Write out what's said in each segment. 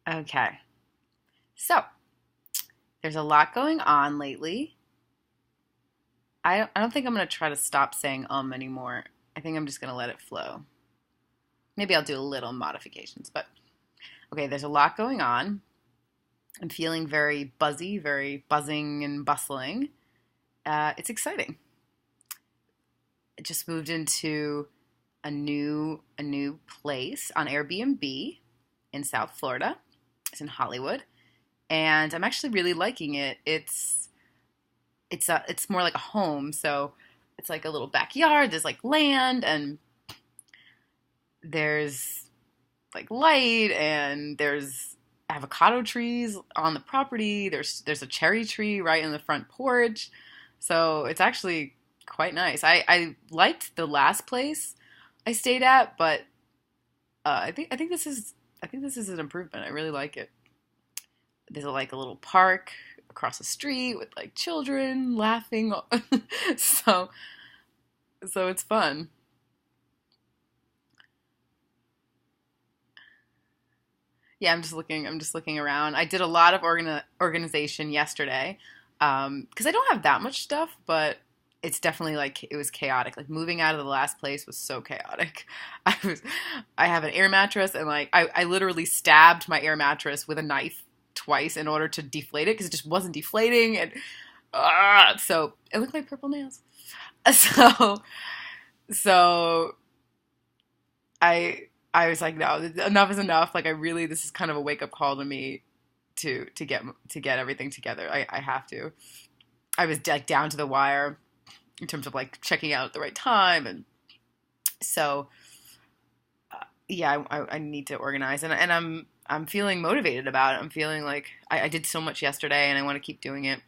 Okay. So, there's a lot going on lately. I don't think I'm going to try to stop saying anymore. I think I'm just going to let it flow. Maybe I'll do a little modifications, but okay, there's a lot going on. I'm feeling very buzzy, very buzzing and bustling. It's exciting. I just moved into a new place on Airbnb in South Florida. It's in Hollywood, and I'm actually really liking it. It's more like a home, so it's like a little backyard. There's like land, and there's like light, and there's avocado trees on the property. There's a cherry tree right in the front porch, so it's actually quite nice. I liked the last place I stayed at, but I think this is an improvement. I really like it. There's like a little park across the street with like children laughing. so so it's fun. Yeah, I'm just looking around. I did a lot of organization yesterday because I don't have that much stuff, but it's definitely like it was chaotic. Like moving out of the last place was so chaotic. I was I have an air mattress, and like I literally stabbed my air mattress with a knife twice in order to deflate it because it just wasn't deflating, and so it looked like purple nails. So so I was like, no, enough is enough. Like I really, this is kind of a wake up call to me to get everything together. I have to. I was like down to the wire in terms of like checking out at the right time, and so yeah, I need to organize, and I'm feeling motivated about it. I'm feeling like I did so much yesterday, and I want to keep doing it.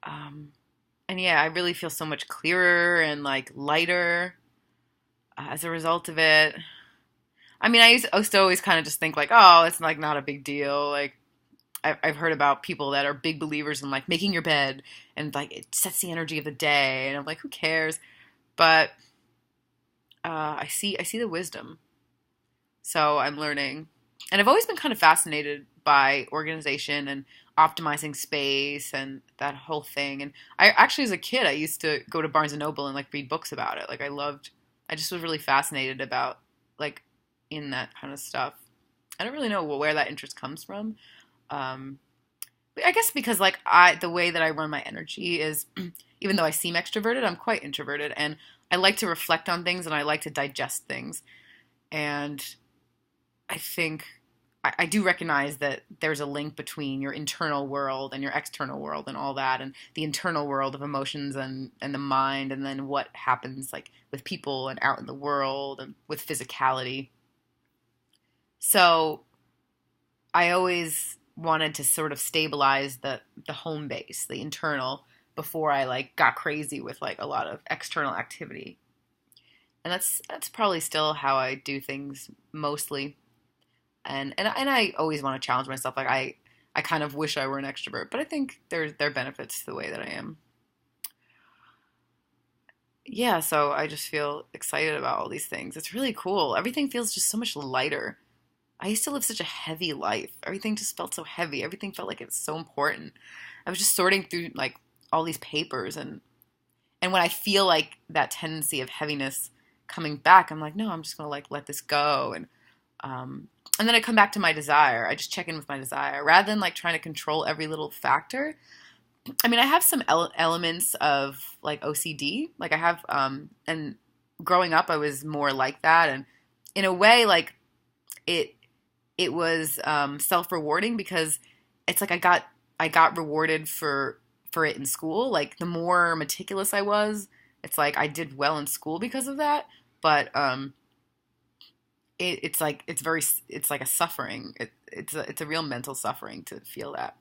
Um, and yeah, I really feel so much clearer and like lighter as a result of it. I mean, I used to always kind of just think like, oh, it's like not a big deal. Like I've heard about people that are big believers in like making your bed and like it sets the energy of the day, and I'm like, who cares? But I see the wisdom, so I'm learning, and I've always been kind of fascinated by organization and optimizing space and that whole thing. And I actually, as a kid, I used to go to Barnes and Noble and like read books about it. Like I just was really fascinated about like in that kind of stuff. I don't really know where that interest comes from. Um, I guess because like the way that I run my energy is, even though I seem extroverted, I'm quite introverted, and I like to reflect on things and I like to digest things. And I think I do recognize that there's a link between your internal world and your external world and all that, and the internal world of emotions and the mind, and then what happens like with people and out in the world and with physicality. So I always wanted to sort of stabilize the home base, the internal, before I like got crazy with like a lot of external activity. And that's probably still how I do things mostly. And I always want to challenge myself. Like I kind of wish I were an extrovert, but I think there are benefits to the way that I am. Yeah, so I just feel excited about all these things. It's really cool. Everything feels just so much lighter. I used to live such a heavy life. Everything just felt so heavy. Everything felt like it's so important. I was just sorting through like all these papers, and when I feel like that tendency of heaviness coming back, I'm like, no, I'm just gonna like let this go, um and then I come back to my desire. I just check in with my desire rather than like trying to control every little factor. I mean, I have some elements of like OCD. Like I have, and growing up, I was more like that, and in a way, like it it was self rewarding because it's like I got rewarded for it in school. Like the more meticulous I was, it's like I did well in school because of that. But it's like it's like a suffering. It's a real mental suffering to feel that.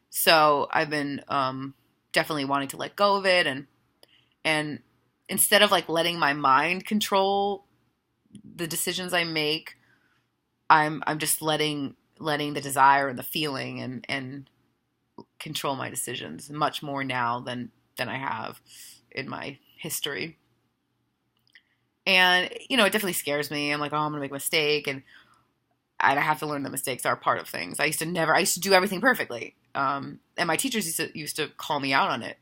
So I've been definitely wanting to let go of it, and instead of like letting my mind control the decisions I make, I'm just letting the desire and the feeling and control my decisions much more now than I have in my history. And it definitely scares me. I'm like, oh, I'm gonna make a mistake, and and I have to learn that mistakes are part of things. I used to do everything perfectly. And my teachers used to call me out on it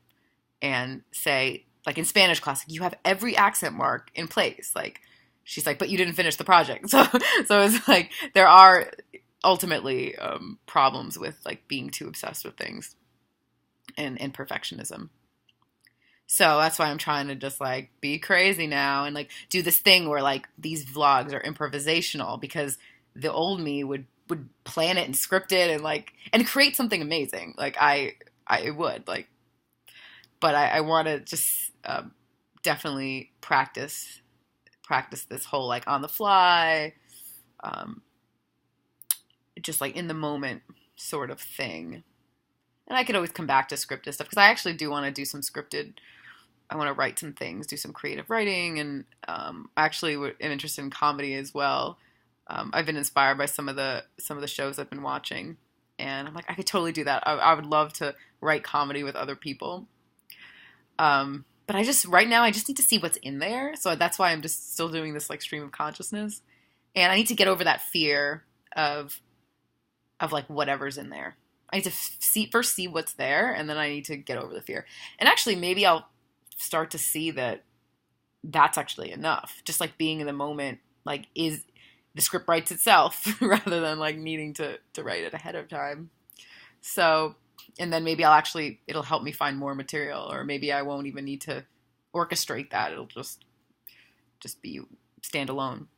and say, like in Spanish class, you have every accent mark in place. Like, she's like, but you didn't finish the project. So it's like, there are ultimately problems with like being too obsessed with things and perfectionism. So that's why I'm trying to just like be crazy now and like do this thing where like these vlogs are improvisational, because the old me would plan it and script it and like and create something amazing. Like I would like, but I want to just definitely practice this whole like on the fly, um, just like in the moment sort of thing. And I could always come back to scripted stuff, because I actually do want to do some scripted. I want to write some things, do some creative writing, and I actually am interested in comedy as well. I've been inspired by some of the shows I've been watching, and I'm like, I could totally do that. I would love to write comedy with other people. But right now I just need to see what's in there. So that's why I'm just still doing this like stream of consciousness, and I need to get over that fear of like whatever's in there. I need to first see what's there, and then I need to get over the fear. And actually, maybe I'll start to see that that's actually enough. Just like being in the moment, like is the script writes itself rather than like needing to write it ahead of time. So, and then maybe it'll help me find more material, or maybe I won't even need to orchestrate that. It'll just be standalone.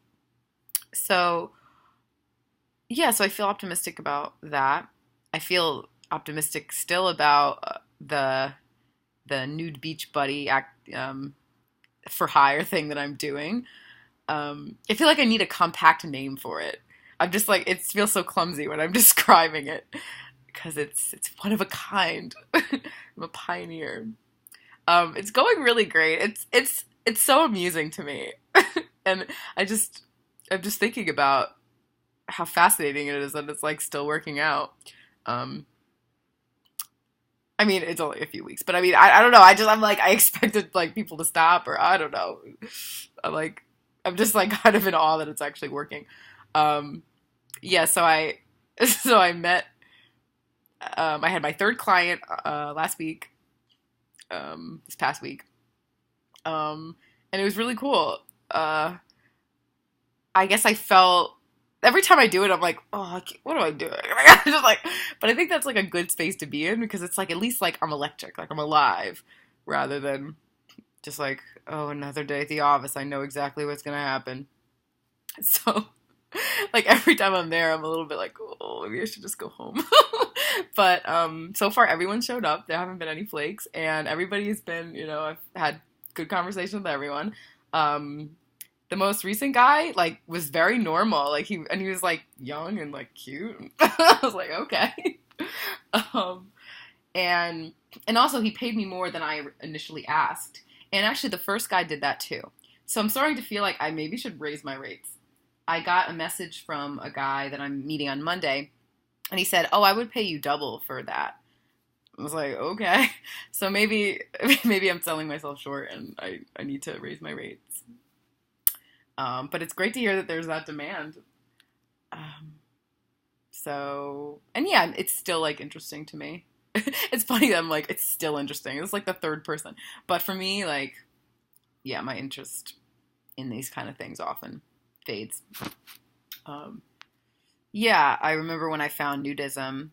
So, yeah, so I feel optimistic about that. I feel optimistic still about the nude beach buddy for hire thing that I'm doing. I feel like I need a compact name for it. I'm just like, it feels so clumsy when I'm describing it, because it's one of a kind. I'm a pioneer. It's going really great. It's so amusing to me, and I'm just thinking about how fascinating it is that it's like still working out. I mean, it's only a few weeks, but I mean, I don't know. I'm like, I expected like people to stop, or I don't know. I'm just like kind of in awe that it's actually working. Yeah, so I met, I had my third client, last week, this past week. And it was really cool. I guess I felt, every time I do it, I'm like, oh, what am I doing? Just like, but I think that's like a good space to be in, because it's like, at least like I'm electric, like I'm alive, rather than just like, oh, another day at the office. I know exactly what's going to happen. So like every time I'm there, I'm a little bit like, oh, maybe I should just go home. But so far everyone showed up. There haven't been any flakes, and everybody's been, I've had good conversation with everyone. The most recent guy, like, was very normal. Like, he was, like, young and, like, cute. I was like, okay. And also he paid me more than I initially asked. And actually the first guy did that too. So I'm starting to feel like I maybe should raise my rates. I got a message from a guy that I'm meeting on Monday, and he said, oh, I would pay you double for that. I was like, okay. So maybe I'm selling myself short, and I need to raise my rates. But it's great to hear that there's that demand. So, and yeah, it's still like interesting to me. It's funny that I'm like, it's still interesting. It's like the third person. But for me, like, yeah, my interest in these kind of things often fades. Yeah, I remember when I found nudism,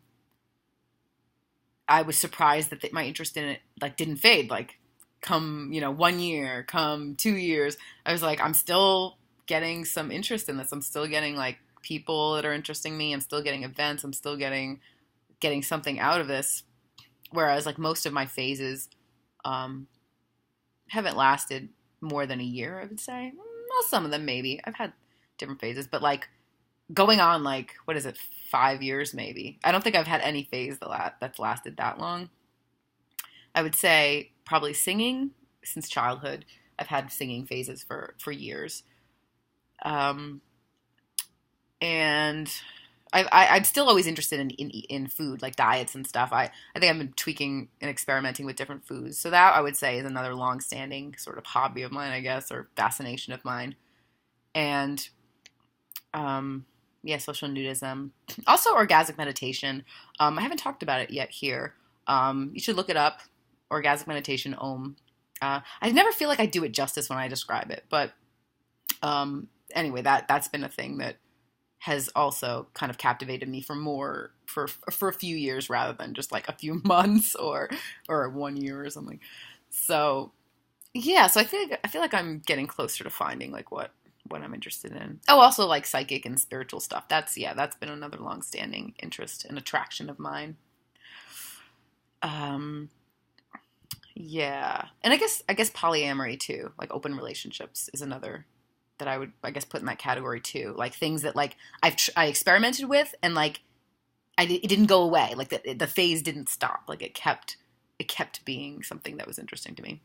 I was surprised that my interest in it like didn't fade. Like, come 1 year, come 2 years, I was like, I'm still getting some interest in this. I'm still getting like people that are interesting me. I'm still getting events. I'm still getting something out of this. Whereas like most of my phases haven't lasted more than a year, I would say. Well, some of them maybe. I've had different phases, but like going on like, what is it, 5 years maybe. I don't think I've had any phase that's lasted that long. I would say probably singing since childhood. I've had singing phases for years. And I'm still always interested in food, like diets and stuff. I think I've been tweaking and experimenting with different foods. So that I would say is another long-standing sort of hobby of mine, I guess, or fascination of mine. And Yeah, social nudism. Also, orgasmic meditation. I haven't talked about it yet here. You should look it up. Orgasmic meditation, Om. I never feel like I do it justice when I describe it, but anyway, that's been a thing that has also kind of captivated me for a few years rather than just like a few months or 1 year or something. So yeah, so I feel like I'm getting closer to finding like what I'm interested in. Oh, also like psychic and spiritual stuff. That's been another long-standing interest and attraction of mine. Um, yeah, and I guess polyamory too, like open relationships, is another that I would I guess put in that category too. Like things that like I experimented with and like it didn't go away. Like the phase didn't stop. Like it kept being something that was interesting to me.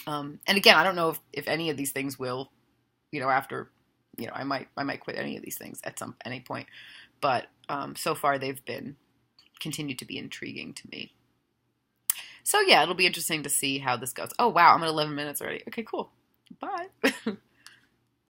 And again, I don't know if any of these things will, after, I might quit any of these things at any point. But so far they've been continued to be intriguing to me. So yeah, it'll be interesting to see how this goes. Oh wow, I'm at 11 minutes already. Okay, cool. Bye.